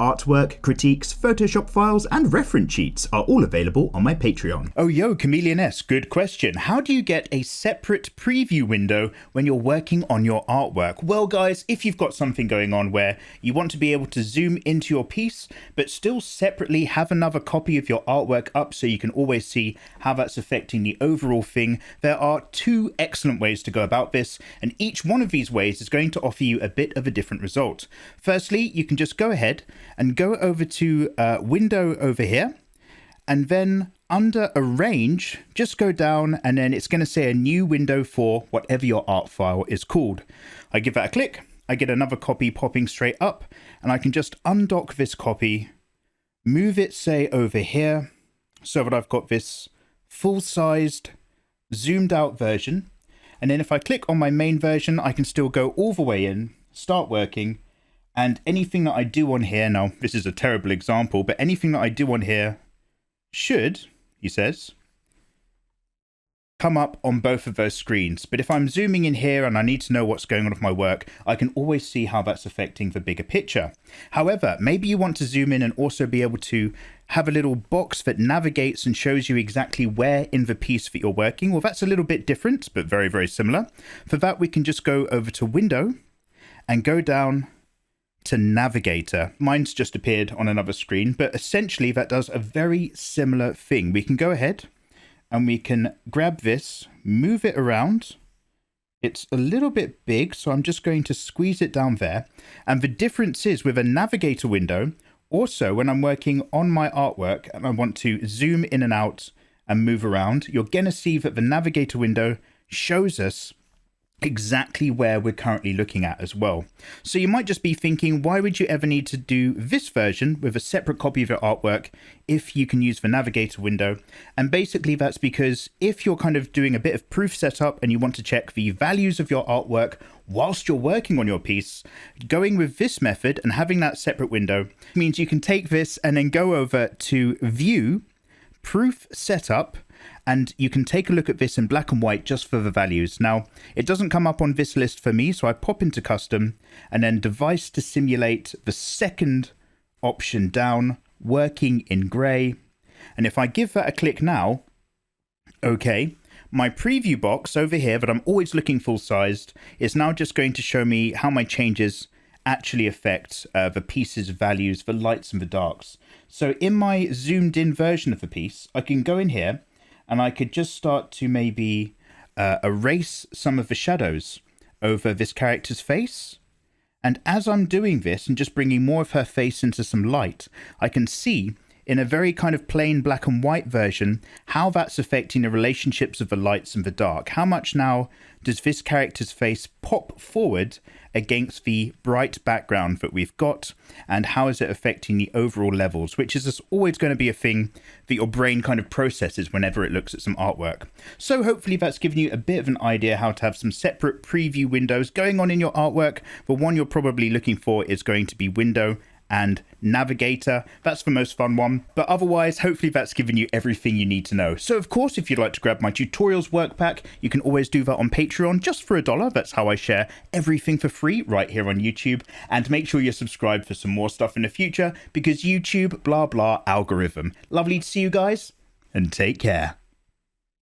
Artwork, critiques, Photoshop files, and reference sheets are all available on my Patreon. Oh yo, Chameleon S, good question. How do you get a separate preview window when you're working on your artwork? Well guys, if you've got something going on where you want to be able to zoom into your piece, but still separately have another copy of your artwork up so you can always see how that's affecting the overall thing, there are two excellent ways to go about this, and each one of these ways is going to offer you a bit of a different result. Firstly, you can just go ahead and go over to window over here, and then under arrange, just go down, and then it's going to say a new window for whatever your art file is called. I give that a click, I get another copy popping straight up, and I can just undock this copy, move it say over here, so that I've got this full-sized zoomed out version. And then if I click on my main version, I can still go all the way in, start working. And anything that I do on here, now this is a terrible example, but anything that I do on here should, he says, come up on both of those screens. But if I'm zooming in here and I need to know what's going on with my work, I can always see how that's affecting the bigger picture. However, maybe you want to zoom in and also be able to have a little box that navigates and shows you exactly where in the piece that you're working. Well, that's a little bit different, but very, very similar. For that, we can just go over to Window and go down to Navigator. Mine's just appeared on another screen, but essentially that does a very similar thing. We can go ahead and we can grab this, move it around. It's a little bit big, so I'm just going to squeeze it down there. And the difference is with a Navigator window, also when I'm working on my artwork and I want to zoom in and out and move around, you're going to see that the Navigator window shows us exactly where we're currently looking at as well. So you might just be thinking, why would you ever need to do this version with a separate copy of your artwork if you can use the Navigator window? And basically that's because if you're kind of doing a bit of proof setup and you want to check the values of your artwork whilst you're working on your piece, going with this method and having that separate window means you can take this and then go over to View, Proof Setup, and you can take a look at this in black and white just for the values. Now, it doesn't come up on this list for me, so I pop into Custom and then Device to simulate the second option down, working in gray. And if I give that a click now, okay, my preview box over here that I'm always looking full-sized is now just going to show me how my changes actually affect the piece's values, the lights and the darks. So in my zoomed in version of the piece, I can go in here and I could just start to maybe erase some of the shadows over this character's face. And as I'm doing this and just bringing more of her face into some light, I can see in a very kind of plain black and white version how that's affecting the relationships of the lights and the dark. How much now does this character's face pop forward against the bright background that we've got, and how is it affecting the overall levels, which is just always going to be a thing that your brain kind of processes whenever it looks at some artwork. So hopefully that's given you a bit of an idea how to have some separate preview windows going on in your artwork. The one you're probably looking for is going to be Window and Navigator. That's the most fun one, but otherwise hopefully that's given you everything you need to know. So of course, if you'd like to grab my tutorials work pack, you can always do that on Patreon just for $1. That's how I share everything for free right here on YouTube. And make sure you're subscribed for some more stuff in the future, because YouTube blah blah algorithm. Lovely to see you guys, and take care.